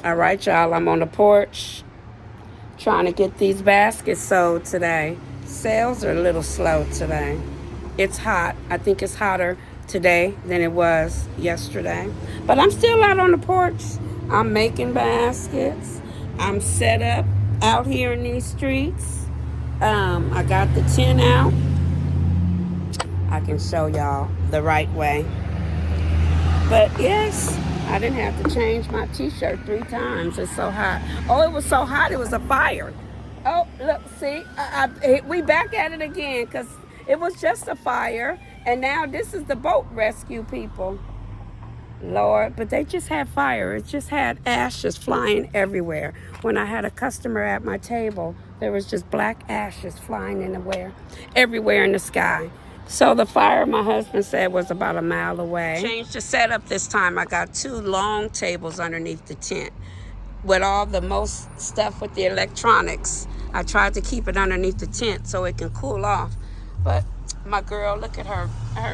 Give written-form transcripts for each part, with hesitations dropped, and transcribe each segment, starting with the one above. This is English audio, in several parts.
All right, y'all, I'm on the porch trying to get these baskets sold today. Sales are a little slow today. It's hot. I think it's hotter today than it was yesterday. But I'm still out on the porch. I'm making baskets. I'm set up out here in these streets. I got the tent out. I can show y'all the right way. But yes, I didn't have to change my t-shirt 3 times. It's so hot. Oh, it was so hot, it was a fire. Oh, look, see, we back at it again because it was just a fire. And now this is the boat rescue people. Lord, but they just had fire. It just had ashes flying everywhere. When I had a customer at my table, there was just black ashes flying everywhere in the sky. So the fire, my husband said, was about a mile away. Changed the setup this time. I got 2 long tables underneath the tent with all the most stuff with the electronics. I tried to keep it underneath the tent so it can cool off. But my girl, look at her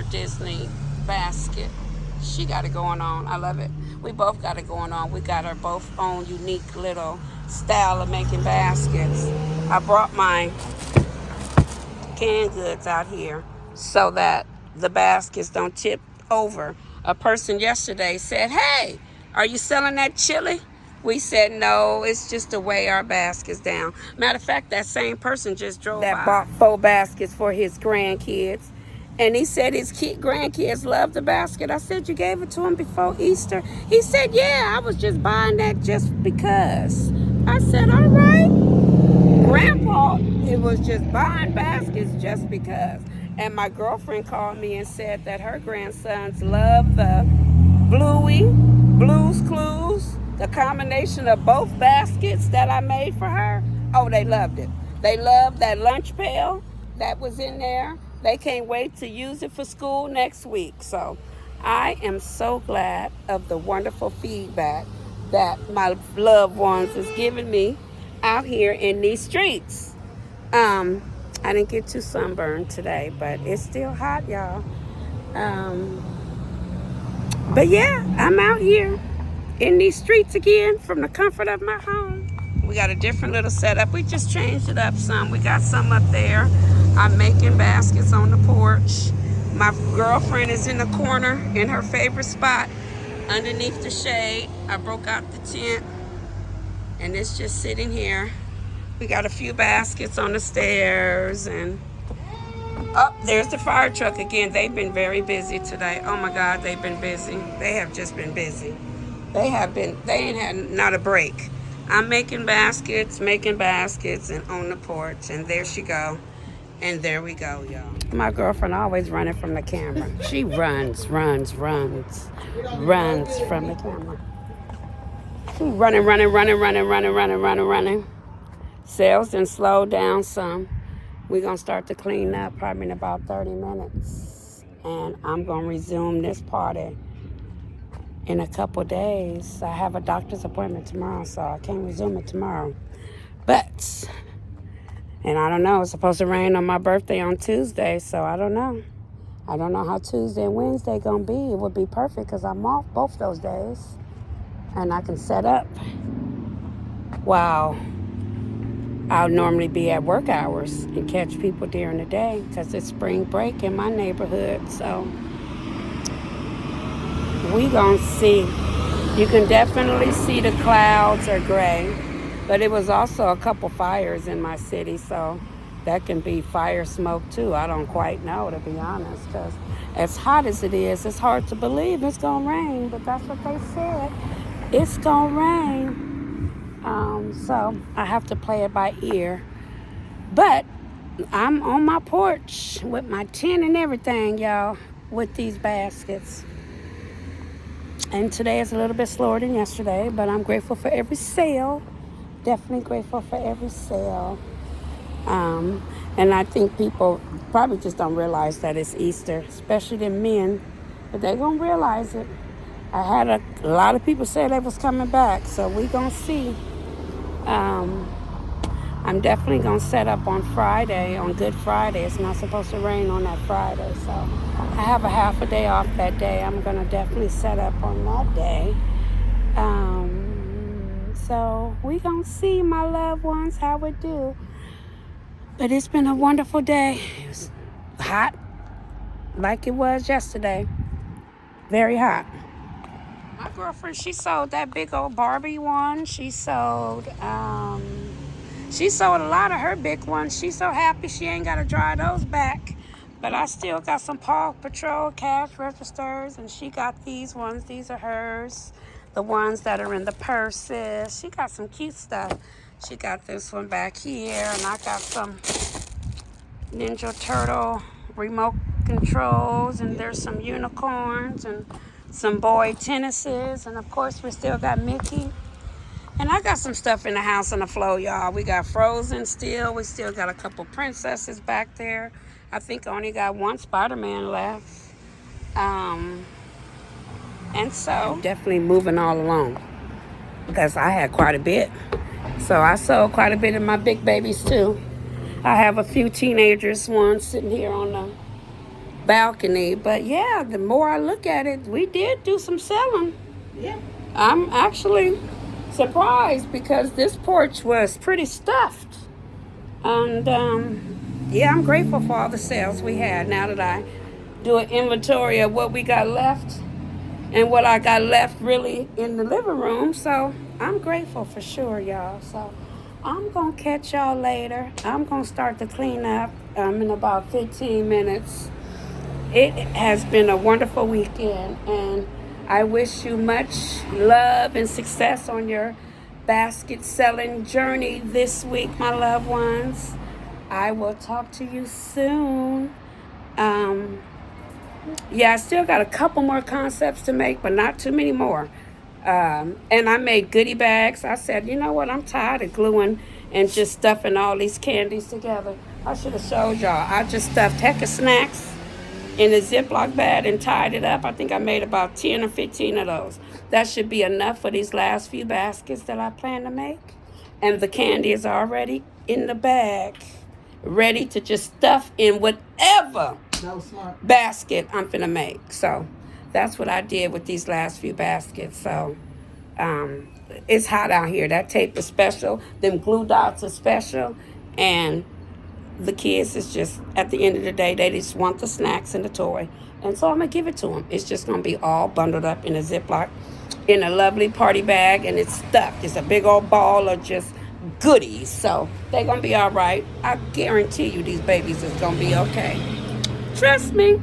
Disney basket. She got it going on. I love it. We both got it going on. We got our both own unique little style of making baskets. I brought my canned goods out here so that the baskets don't tip over. A person yesterday said, "Hey, are you selling that chili?" We said, "No, it's just to weigh our baskets down." Matter of fact, that same person just drove by. Bought 4 baskets for his grandkids. And he said his grandkids love the basket. I said, "You gave it to him before Easter?" He said, "Yeah, I was just buying that just because." I said, "All right." Grandpa, it was just buying baskets just because. And my girlfriend called me and said that her grandsons love the Bluey, Blue's Clues, the combination of both baskets that I made for her. Oh, they loved it. They loved that lunch pail that was in there. They can't wait to use it for school next week. So I am so glad of the wonderful feedback that my loved ones is giving me out here in these streets. I didn't get too sunburned today, but it's still hot, y'all. But yeah, I'm out here in these streets again from the comfort of my home. We got a different little setup. We just changed it up some. We got some up there. I'm making baskets on the porch. My girlfriend is in the corner in her favorite spot underneath the shade. I broke out the tent and it's just sitting here. We got a few baskets on the stairs and oh, there's the fire truck again. They've been very busy today. Oh my God, they've been busy. They have just been busy. They ain't had not a break. I'm making baskets and on the porch, and there she go. And there we go, y'all. My girlfriend always running from the camera. She runs from the camera. She running. Sales done slowed down some. We're going to start to clean up probably in about 30 minutes. And I'm going to resume this party in a couple days. I have a doctor's appointment tomorrow, so I can't resume it tomorrow. But, and I don't know, it's supposed to rain on my birthday on Tuesday, so I don't know. I don't know how Tuesday and Wednesday going to be. It would be perfect because I'm off both those days. And I can set up while I'll normally be at work hours and catch people during the day because it's spring break in my neighborhood. So we gonna see. You can definitely see the clouds are gray, but it was also a couple fires in my city, so that can be fire smoke too. I don't quite know, to be honest, because as hot as it is, it's hard to believe it's gonna rain, but that's what they said. It's gonna rain. So I have to play it by ear. But I'm on my porch with my tent and everything, y'all, with these baskets. And today is a little bit slower than yesterday, but I'm grateful for every sale. Definitely grateful for every sale. And I think people probably just don't realize that it's Easter, especially the men. But they're going to realize it. I had a lot of people say they was coming back, so we going to see. I'm definitely going to set up on Friday, on Good Friday. It's not supposed to rain on that Friday, so I have a half a day off that day. I'm going to definitely set up on that day. So we gonna see, my loved ones, how it do. But it's been a wonderful day. It was hot like it was yesterday. Very hot. My girlfriend, she sold that big old Barbie one. She sold a lot of her big ones. She's so happy she ain't got to drive those back. But I still got some Paw Patrol cash registers, and she got these ones. These are hers. The ones that are in the purses. She got some cute stuff. She got this one back here, and I got some Ninja Turtle remote controls, and there's some unicorns and some boy tennises, and of course we still got Mickey. And I got some stuff in the house on the floor, y'all. We got Frozen still. We still got a couple princesses back there. I think I only got one Spider-Man left. And so definitely moving all along because I had quite a bit. So I sold quite a bit of my big babies too. I have a few teenagers, one sitting here on the balcony. But yeah, the more I look at it, we did do some selling. Yeah. I'm actually surprised because this porch was pretty stuffed. And yeah, I'm grateful for all the sales we had. Now that I do an inventory of what we got left and what I got left really in the living room. So I'm grateful for sure, y'all. So I'm going to catch y'all later. I'm going to start the cleanup in about 15 minutes. It has been a wonderful weekend, and I wish you much love and success on your basket selling journey this week, my loved ones. I will talk to you soon. Yeah, I still got a couple more concepts to make, but not too many more. And I made goodie bags. I said, you know what? I'm tired of gluing and just stuffing all these candies together. I should have showed y'all. I just stuffed heck of snacks in a Ziploc bag and tied it up. I think I made about 10 or 15 of those. That should be enough for these last few baskets that I plan to make. And the candy is already in the bag, ready to just stuff in whatever basket I'm finna make. So that's what I did with these last few baskets. So it's hot out here. That tape is special. Them glue dots are special. And the kids is just, at the end of the day, they just want the snacks and the toy. And so I'm going to give it to them. It's just going to be all bundled up in a Ziploc, in a lovely party bag, and it's stuffed. It's a big old ball of just goodies. So they're going to be all right. I guarantee you these babies is going to be okay. Trust me.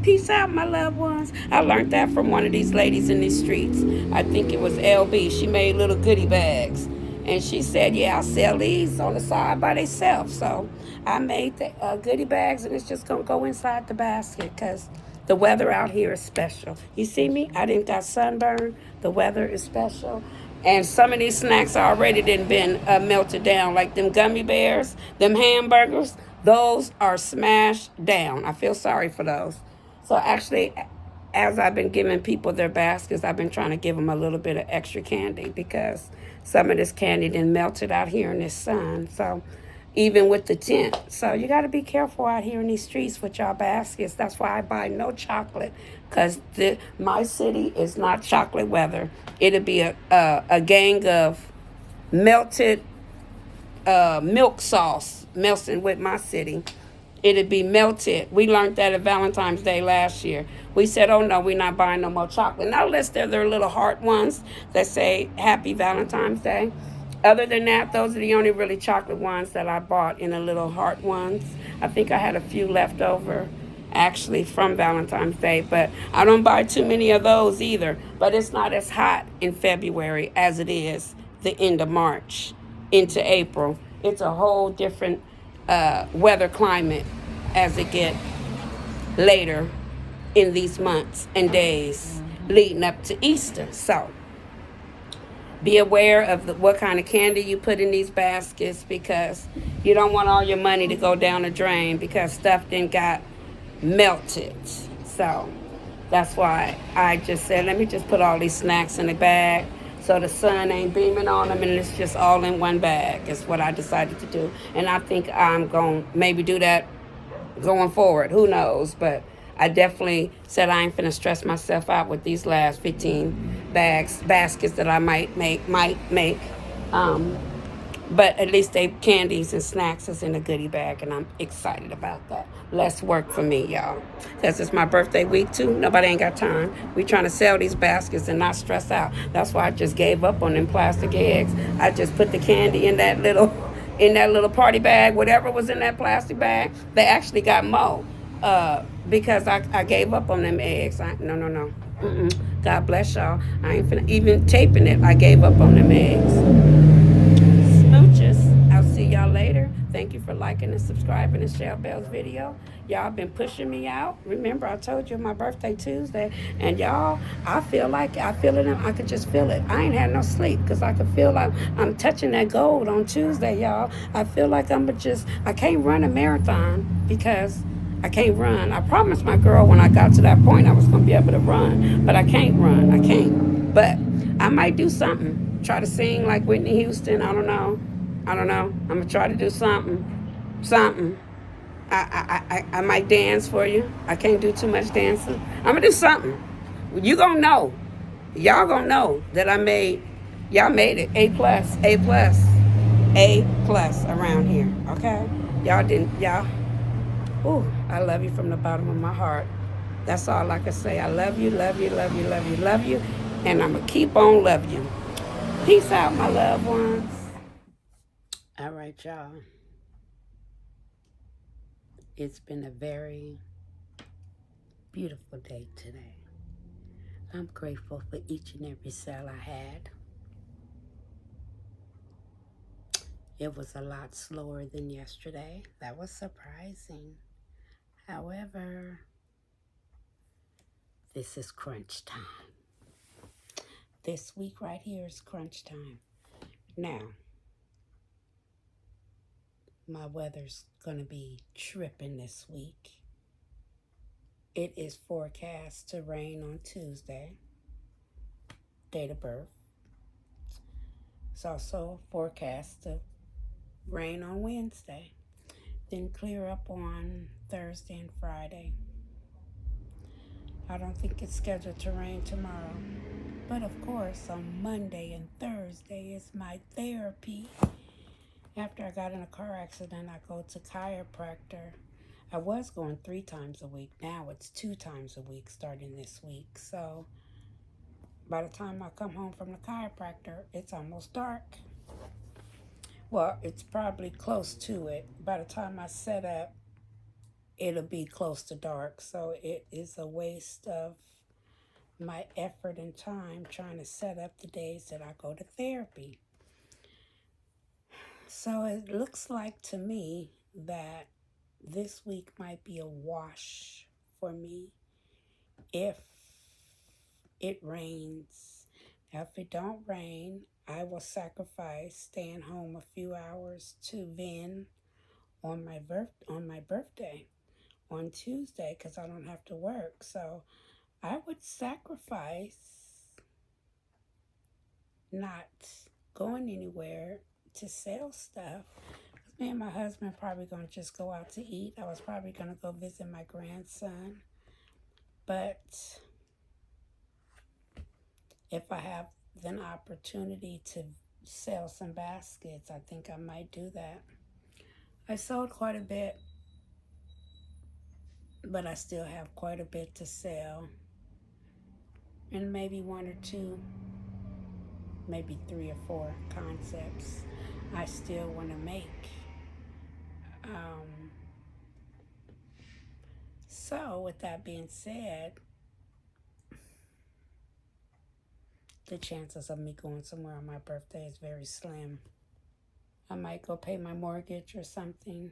Peace out, my loved ones. I learned that from one of these ladies in these streets. I think it was LB. She made little goodie bags. And she said, yeah, I'll sell these on the side by themselves. So I made the goodie bags, and it's just going to go inside the basket because the weather out here is special. You see me? I didn't got sunburn. The weather is special. And some of these snacks already didn't been melted down, like them gummy bears, them hamburgers. Those are smashed down. I feel sorry for those. So actually, as I've been giving people their baskets, I've been trying to give them a little bit of extra candy because some of this candy didn't melted out here in this sun. So even with the tent. So you got to be careful out here in these streets with y'all baskets. That's why I buy no chocolate, because my city is not chocolate weather. It'll be a gang of melted milk sauce melting with my city. It'd be melted. We learned that at Valentine's Day last year. We said, oh no, we're not buying no more chocolate. Not unless they're their little heart ones that say Happy Valentine's Day. Other than that, those are the only really chocolate ones that I bought in the little heart ones. I think I had a few left over actually from Valentine's Day, but I don't buy too many of those either. But it's not as hot in February as it is the end of March into April. It's a whole different weather climate as it get later in these months and days leading up to Easter. So be aware of what kind of candy you put in these baskets, because you don't want all your money to go down the drain because stuff then got melted. So that's why I just said, let me just put all these snacks in a bag so the sun ain't beaming on them, and it's just all in one bag is what I decided to do. And I think I'm going to maybe do that going forward. Who knows? But I definitely said I ain't finna stress myself out with these last 15 baskets that I might make. Um, but at least they candies and snacks is in a goodie bag, and I'm excited about that. Less work for me, y'all, because it's my birthday week too. Nobody ain't got time. We trying to sell these baskets and not stress out. That's why I just gave up on them plastic eggs. I just put the candy in that little party bag, whatever was in that plastic bag. They actually got more because I gave up on them eggs. No. Mm-mm. God bless y'all. I ain't finna even taping it. I gave up on them eggs. Smooches. I'll see y'all later. Thank you for liking and subscribing to Shell Bell's video. Y'all been pushing me out. Remember, I told you my birthday Tuesday, and y'all, I feel it. I could just feel it. I ain't had no sleep because I could feel like I'm touching that gold on Tuesday, y'all. I feel like I can't run a marathon because I can't run. I promised my girl when I got to that point I was going to be able to run, but I can't run. I can't. But I might do something. Try to sing like Whitney Houston. I don't know. I'm going to try to do something. Something. I might dance for you. I can't do too much dancing. I'm going to do something. You going to know. Y'all going to know that y'all made it. A plus. A plus. A plus around here. Okay? Y'all. Ooh, I love you from the bottom of my heart. That's all I can say. I love you, love you, love you, love you, love you. And I'm going to keep on loving you. Peace out, my loved ones. All right, y'all. It's been a very beautiful day today. I'm grateful for each and every sale I had. It was a lot slower than yesterday. That was surprising. However, this is crunch time. This week right here is crunch time. Now, my weather's going to be tripping this week. It is forecast to rain on Tuesday, date of birth. It's also forecast to rain on Wednesday, then clear up on Thursday and Friday. I don't think it's scheduled to rain tomorrow. But of course, on Monday and Thursday is my therapy. After I got in a car accident, I go to chiropractor. I was going 3 times a week. Now it's 2 times a week starting this week. So by the time I come home from the chiropractor, it's almost dark. Well, it's probably close to it. By the time I set up, it'll be close to dark. So it is a waste of my effort and time trying to set up the days that I go to therapy. So it looks like to me that this week might be a wash for me if it rains. Now, if it don't rain, I will sacrifice staying home a few hours to Vin on my birthday on Tuesday because I don't have to work. So I would sacrifice not going anywhere to sell stuff. Me and my husband probably going to just go out to eat. I was probably going to go visit my grandson. But if I have an opportunity to sell some baskets, I think I might do that. I sold quite a bit, but I still have quite a bit to sell. And maybe 1 or 2, maybe 3 or 4 concepts I still want to make. So with that being said, the chances of me going somewhere on my birthday is very slim. I might go pay my mortgage or something.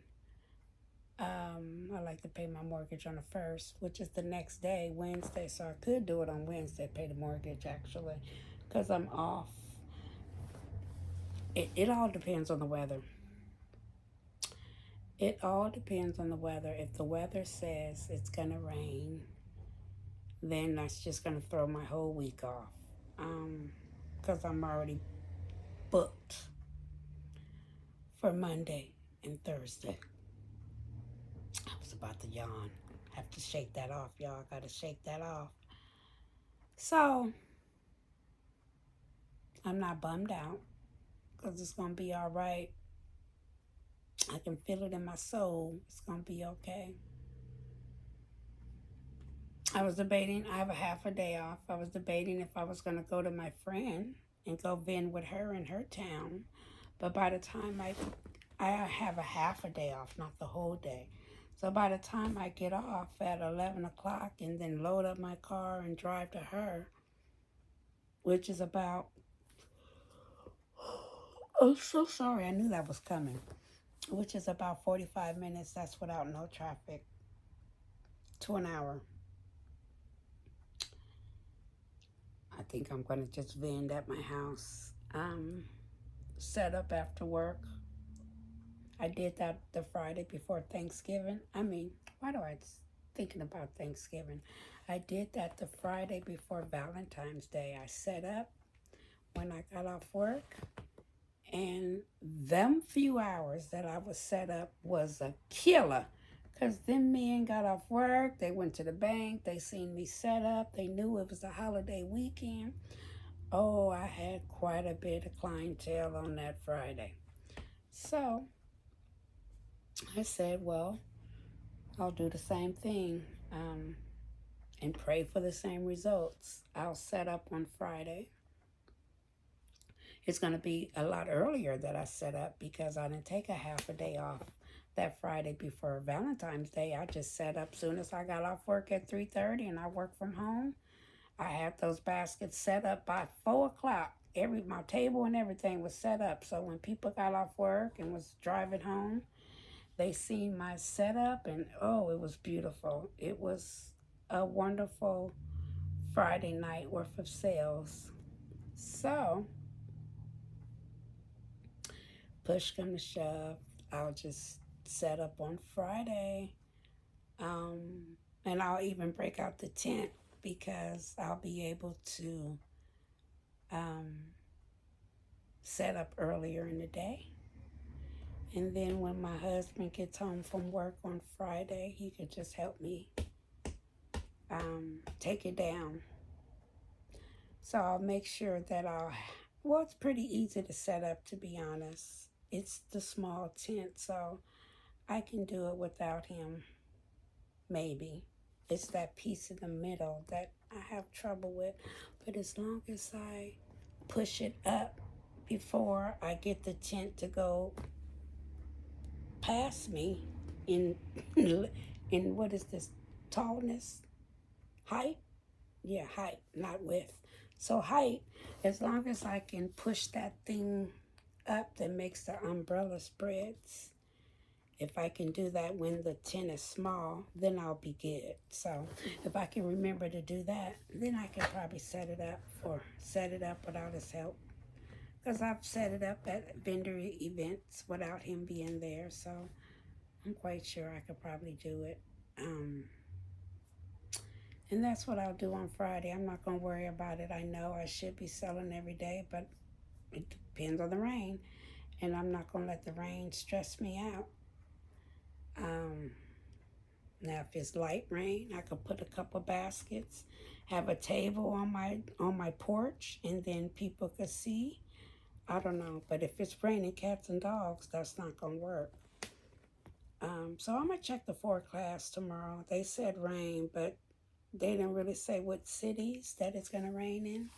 I like to pay my mortgage on the 1st, which is the next day, Wednesday. So I could do it on Wednesday, pay the mortgage actually, because I'm off. It all depends on the weather. It all depends on the weather. If the weather says it's going to rain, then that's just going to throw my whole week off. Because I'm already booked for Monday and Thursday. I was about to yawn. Have to shake that off, y'all. Got to shake that off. So, I'm not bummed out because it's going to be all right. I can feel it in my soul. It's going to be okay. I was debating, I have a half a day off. I was debating if I was going to go to my friend and go vend with her in her town. But by the time I have a half a day off, not the whole day. So by the time I get off at 11 o'clock and then load up my car and drive to her, which is about, oh, so sorry, I knew that was coming, which is about 45 minutes. That's without no traffic, to an hour. I think I'm going to just vend at my house. Set up after work. I did that the Friday before Thanksgiving. Why do I thinking about Thanksgiving? I did that the Friday before Valentine's Day. I set up when I got off work, and them few hours that I was set up was a killer. Because them men got off work, they went to the bank, they seen me set up, they knew it was a holiday weekend. Oh, I had quite a bit of clientele on that Friday. So I said, well, I'll do the same thing and pray for the same results. I'll set up on Friday. It's going to be a lot earlier that I set up because I didn't take a half a day off that Friday before Valentine's Day. I just set up soon as I got off work at 3:30 and I work from home. I had those baskets set up by 4 o'clock. My table and everything was set up. So when people got off work and was driving home, they seen my setup and oh, it was beautiful. It was a wonderful Friday night worth of sales. So push come to shove, I'll just set up on Friday. And I'll even break out the tent because I'll be able to set up earlier in the day. And then when my husband gets home from work on Friday, he could just help me take it down. So I'll make sure that it's pretty easy to set up, to be honest. It's the small tent, so I can do it without him, maybe. It's that piece in the middle that I have trouble with. But as long as I push it up before I get the tent to go past me in what is this, tallness, height? Yeah, height, not width. So height, as long as I can push that thing up that makes the umbrella spreads, if I can do that when the tent is small, then I'll be good. So if I can remember to do that, then I can probably set it up without his help. Because I've set it up at vendor events without him being there. So I'm quite sure I could probably do it. And that's what I'll do on Friday. I'm not going to worry about it. I know I should be selling every day, but it depends on the rain. And I'm not going to let the rain stress me out. Now, if it's light rain, I could put a couple baskets, have a table on my porch, and then people could see. I don't know. But if it's raining cats and dogs, that's not going to work. So I'm going to check the forecast tomorrow. They said rain, but they didn't really say what cities that it's going to rain in.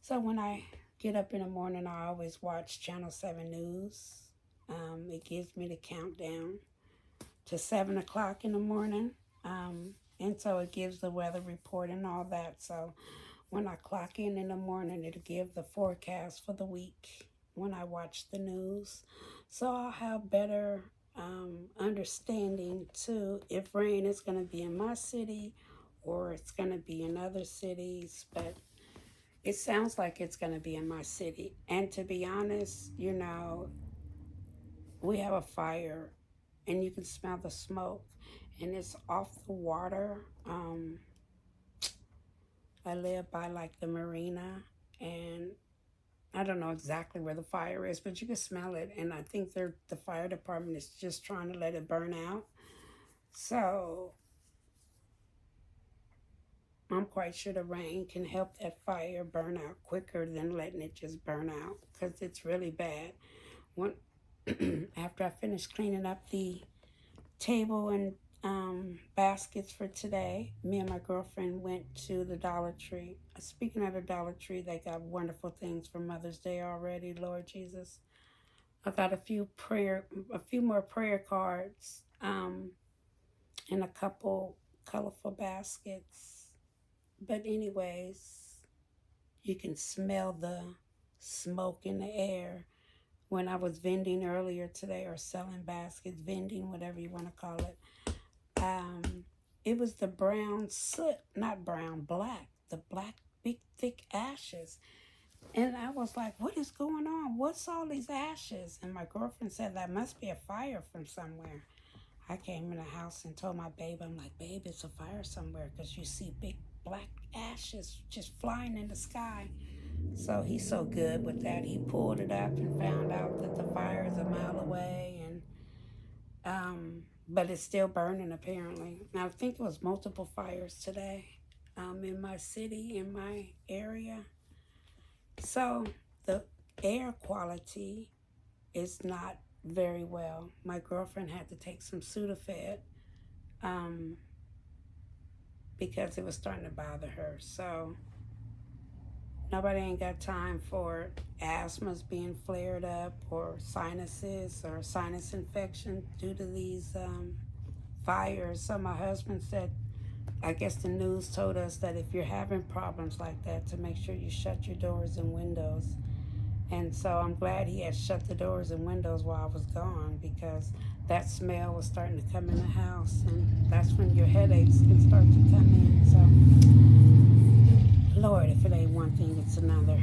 So when I get up in the morning, I always watch Channel 7 News. It gives me the countdown to 7 o'clock in the morning. And so it gives the weather report and all that. So when I clock in the morning, it'll give the forecast for the week when I watch the news. So I'll have better understanding too if rain is going to be in my city or it's going to be in other cities. But it sounds like it's going to be in my city. And to be honest, we have a fire and you can smell the smoke and it's off the water. I live by like the marina and I don't know exactly where the fire is, but you can smell it. And I think the fire department is just trying to let it burn out. So I'm quite sure the rain can help that fire burn out quicker than letting it just burn out, because it's really bad. When after I finished cleaning up the table and baskets for today, me and my girlfriend went to the Dollar Tree. Speaking of the Dollar Tree, they got wonderful things for Mother's Day already. Lord Jesus, I got a few more prayer cards, and a couple colorful baskets. But anyways, you can smell the smoke in the air. When I was vending earlier today, or selling baskets, vending, whatever you want to call it, um, it was the brown soot, not brown, black, the black, big, thick ashes. And I was like, what is going on? What's all these ashes? And my girlfriend said that must be a fire from somewhere. I came in the house and told my babe, I'm like, babe, it's a fire somewhere, because you see big black ashes just flying in the sky. So he's so good with that. He pulled it up and found out that the fire is a mile away, and but it's still burning apparently. Now I think it was multiple fires today, in my city, in my area. So the air quality is not very well. My girlfriend had to take some Sudafed, um, because it was starting to bother her. So nobody ain't got time for asthma's being flared up, or sinuses, or sinus infection due to these fires. So my husband said, I guess the news told us that if you're having problems like that, to make sure you shut your doors and windows. And so I'm glad he had shut the doors and windows while I was gone, because that smell was starting to come in the house, and that's when your headaches can start to come in. So, Lord, if it ain't one thing, it's another.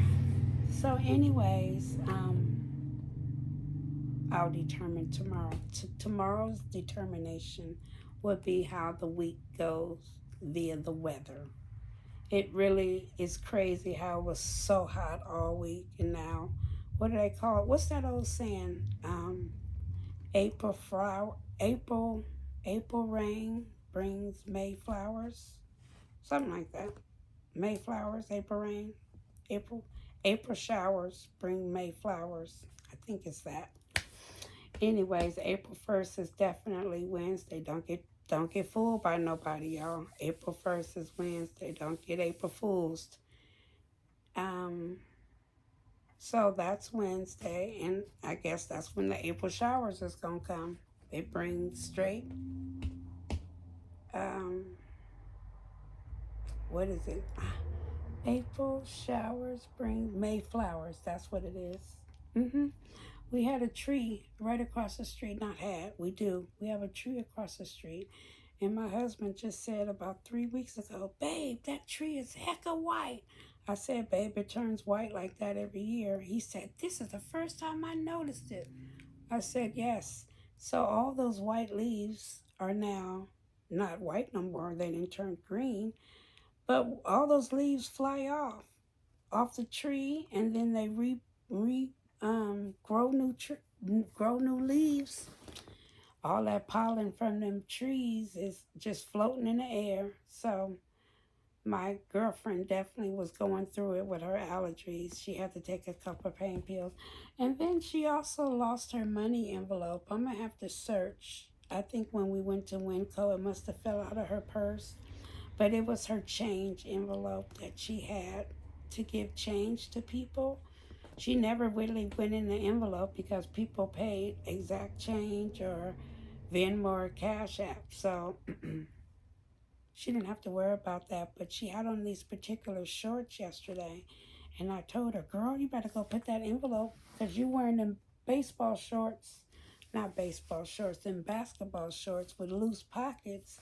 So, anyways, I'll determine tomorrow. Tomorrow's determination would be how the week goes via the weather. It really is crazy how it was so hot all week, and now, what do they call it? What's that old saying? April flower, April rain brings May flowers, something like that. May flowers, April rain, April April showers bring May flowers. I think it's that. Anyways, April 1st is definitely Wednesday. Don't get fooled by nobody, y'all. April 1st is Wednesday. Don't get April Fools. Um, so that's Wednesday, and I guess that's when the April showers is gonna come. They bring straight, um, what is it? April showers bring May flowers. That's what it is. We had a tree right across the street. Not had, we do. We have a tree across the street. And my husband just said about 3 weeks ago, babe, that tree is hecka white. I said, babe, it turns white like that every year. He said, this is the first time I noticed it. I said, yes. So all those white leaves are now not white no more. They didn't turn green. But all those leaves fly off the tree, and then they grow new leaves. All that pollen from them trees is just floating in the air. So my girlfriend definitely was going through it with her allergies. She had to take a couple of pain pills. And then she also lost her money envelope. I'm going to have to search. I think when we went to Winco, it must have fell out of her purse. But it was her change envelope that she had to give change to people. She never really went in the envelope because people paid exact change or Venmo or Cash App. So she didn't have to worry about that. But she had on these particular shorts yesterday. And I told her, girl, you better go put that envelope, because you're wearing them baseball shorts. Not baseball shorts, them basketball shorts with loose pockets.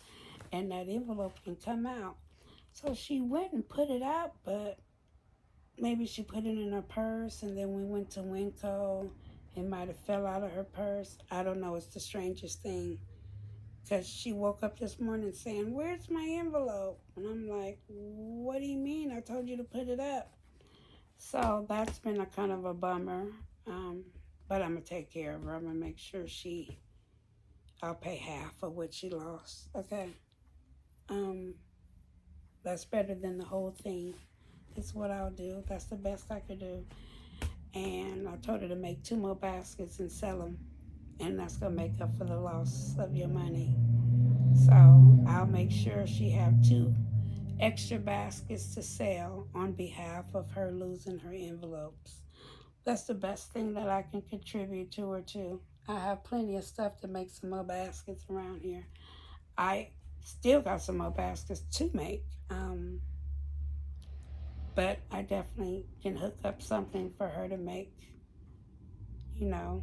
And that envelope can come out. So she went and put it out, but maybe she put it in her purse, and then we went to Winco. It might have fell out of her purse. I don't know. It's the strangest thing. Because she woke up this morning saying, where's my envelope? And I'm like, what do you mean? I told you to put it up. So that's been a kind of a bummer. But I'm going to take care of her. I'm going to make sure I'll pay half of what she lost. Okay. That's better than the whole thing. It's what I'll do. That's the best I could do. And I told her to make 2 more baskets and sell them. And that's going to make up for the loss of your money. So I'll make sure she have 2 extra baskets to sell on behalf of her losing her envelopes. That's the best thing that I can contribute to her too. I have plenty of stuff to make some more baskets around here. I still got some more baskets to make. But I definitely can hook up something for her to make, you know,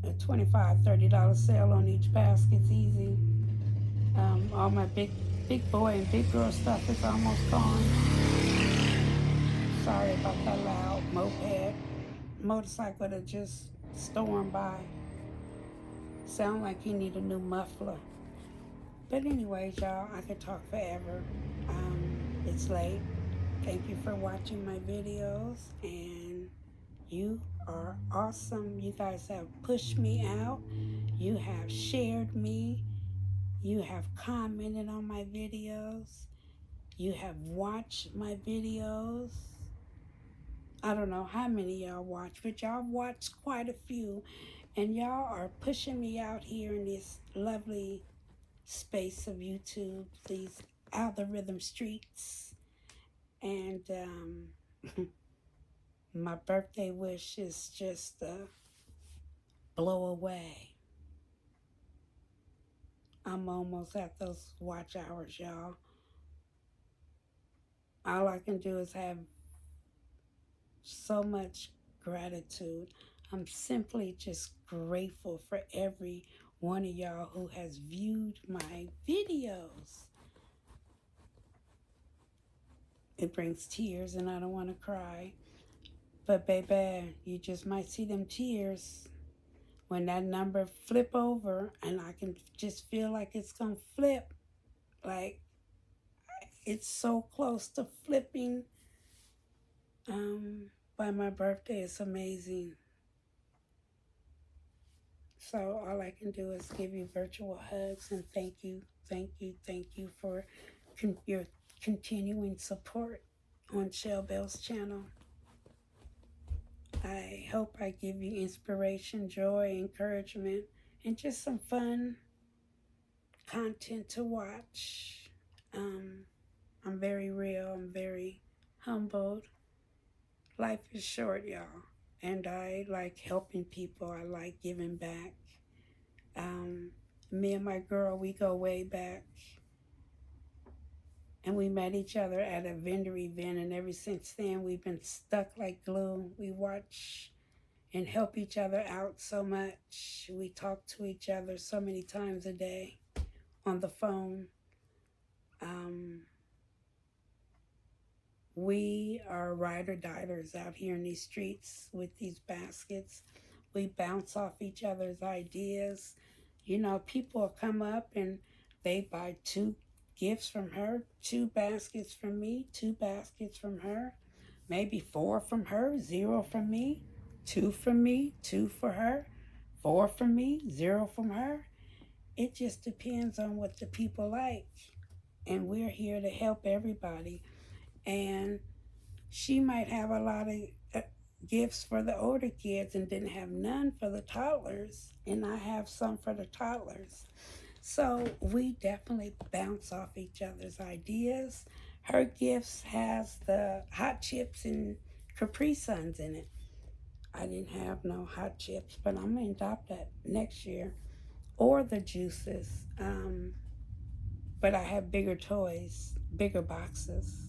a $25, $30 sale on each basket's easy. All my big boy and big girl stuff is almost gone. Sorry about that loud motorcycle that just stormed by. Sound like he need a new muffler. But anyways, y'all, I could talk forever. It's late. Thank you for watching my videos, and you are awesome. You guys have pushed me out. You have shared me. You have commented on my videos. You have watched my videos. I don't know how many y'all watch, but y'all watched quite a few. And y'all are pushing me out here in this lovely space of YouTube, these algorithm streets. And my birthday wish is just blow away. I'm almost at those watch hours, y'all. All I can do is have so much gratitude. I'm simply just grateful for every one of y'all who has viewed my videos. It brings tears and I don't want to cry. But baby, you just might see them tears when that number flip over, and I can just feel like it's going to flip. Like it's so close to flipping. By my birthday, it's amazing. So all I can do is give you virtual hugs and thank you for your continuing support on Shell Bell's channel. I hope I give you inspiration, joy, encouragement, and just some fun content to watch. I'm very real. I'm very humbled. Life is short, y'all. And I like helping people. I like giving back. Me and my girl, we go way back. And we met each other at a vendor event. And ever since then, we've been stuck like glue. We watch and help each other out so much. We talk to each other so many times a day on the phone. We are rider-dieters out here in these streets with these baskets. We bounce off each other's ideas. You know, people come up and they buy 2 gifts from her, 2 baskets from me, 2 baskets from her, maybe 4 from her, 0 from me, 2 from me, 2 for her, 4 from me, 0 from her. It just depends on what the people like. And we're here to help everybody. And she might have a lot of gifts for the older kids and didn't have none for the toddlers. And I have some for the toddlers. So we definitely bounce off each other's ideas. Her gifts has the hot chips and Capri Suns in it. I didn't have no hot chips, but I'm going to adopt that next year. Or the juices. But I have bigger toys, bigger boxes.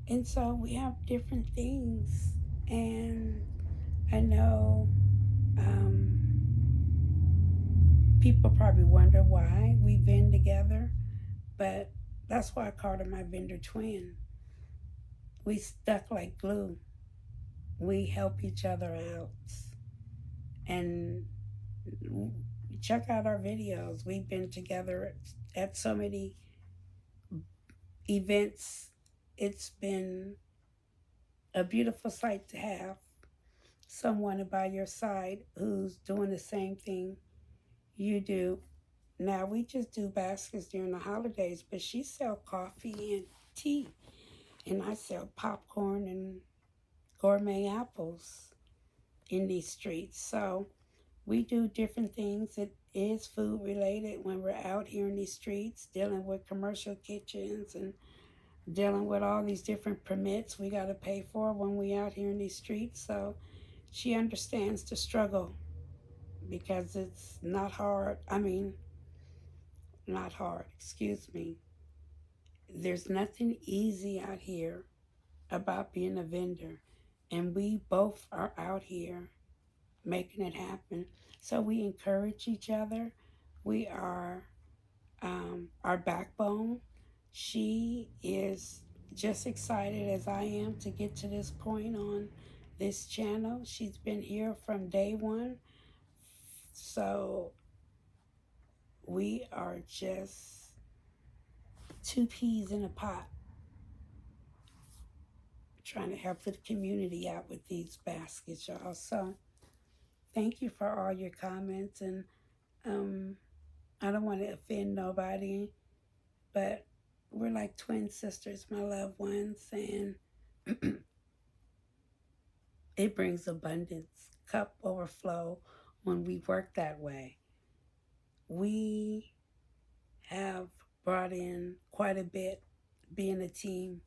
And so we have different things. And I know people probably wonder why we vend together. But that's why I called her my vendor twin. We stuck like glue. We help each other out. And check out our videos. We've been together at so many events. It's been a beautiful sight to have someone by your side who's doing the same thing you do Now we just do baskets during the holidays, but she sell coffee and tea, and I sell popcorn and gourmet apples in these streets. So we do different things. It is food related when we're out here in these streets dealing with commercial kitchens and dealing with all these different permits we got to pay for when we out here in these streets. So she understands the struggle because it's not hard. I mean, not hard, excuse me. There's nothing easy out here about being a vendor. And we both are out here making it happen. So we encourage each other. We are our backbone. She is just excited as I am to get to this point on this channel. She's been here from day one. So we are just two peas in a pot trying to help the community out with these baskets, y'all. So thank you for all your comments. And I don't want to offend nobody, but we're like twin sisters, my loved ones, and it brings abundance, cup overflow when we work that way. We have brought in quite a bit being a team,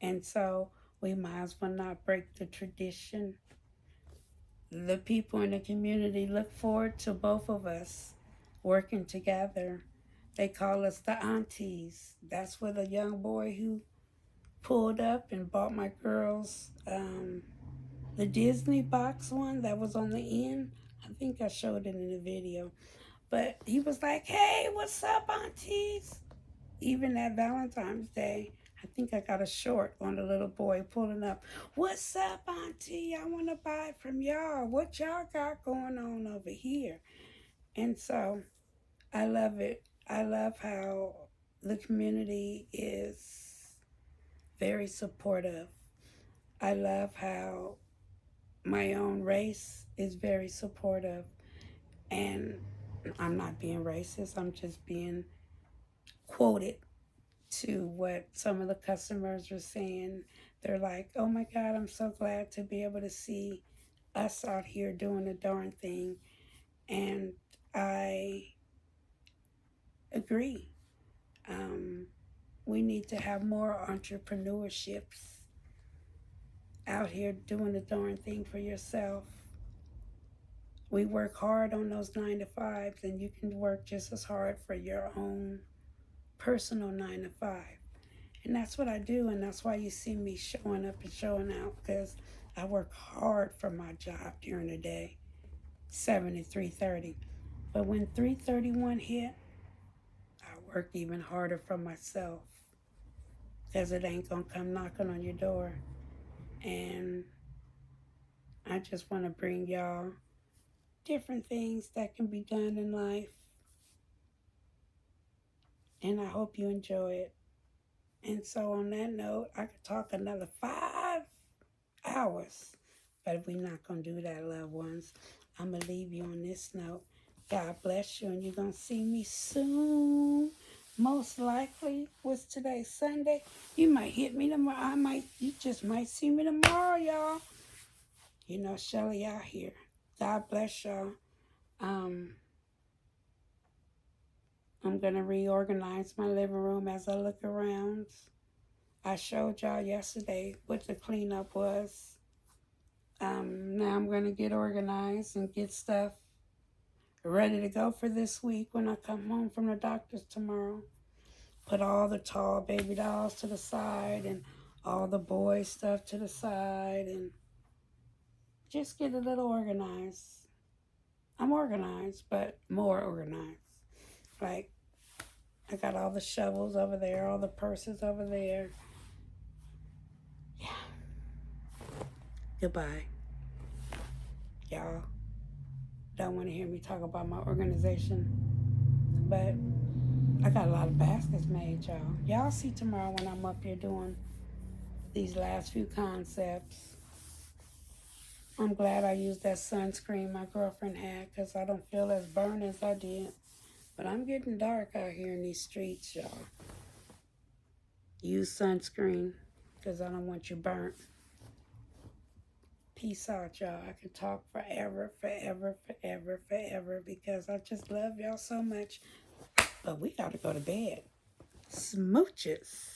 and so we might as well not break the tradition. The people in the community look forward to both of us working together. They call us the aunties. That's where the young boy who pulled up and bought my girls the Disney box one that was on the end. I think I showed it in the video. But he was like, hey, what's up, aunties? Even at Valentine's Day, I think I got a short on the little boy pulling up. What's up, auntie? I want to buy it from y'all. What y'all got going on over here? And so I love it. I love how the community is very supportive. I love how my own race is very supportive. And I'm not being racist, I'm just being quoted to what some of the customers were saying. They're like, oh my God, I'm so glad to be able to see us out here doing the darn thing. And I agree. We need to have more entrepreneurships out here doing the darn thing for yourself. We work hard on those 9 to 5s, and you can work just as hard for your own personal 9 to 5. And that's what I do, and that's why you see me showing up and showing out, because I work hard for my job during the day, 7 to 3:30. But when 3:31 hit, I work even harder for myself, because it ain't gonna come knocking on your door. And I just want to bring y'all different things that can be done in life. And I hope you enjoy it. And so on that note, I could talk another 5 hours. But we're not going to do that, loved ones. I'm going to leave you on this note. God bless you, and you're going to see me soon. Most likely, what's today, Sunday? You might hit me tomorrow. You just might see me tomorrow, y'all. You know, Shelly out here. God bless y'all. I'm going to reorganize my living room as I look around. I showed y'all yesterday what the cleanup was. Now I'm going to get organized and get stuff ready to go for this week when I come home from the doctor's tomorrow. Put all the tall baby dolls to the side and all the boy stuff to the side and just get a little organized. I'm organized, but more organized. Like, I got all the shovels over there, all the purses over there. Yeah. Goodbye. Y'all don't want to hear me talk about my organization, but I got a lot of baskets made, y'all. Y'all see tomorrow when I'm up here doing these last few concepts. I'm glad I used that sunscreen my girlfriend had, because I don't feel as burned as I did But I'm getting dark out here in these streets, y'all. Use sunscreen because I don't want you burnt. Peace out, y'all. I can talk forever, forever, forever, forever because I just love y'all so much. But we got to go to bed. Smooches.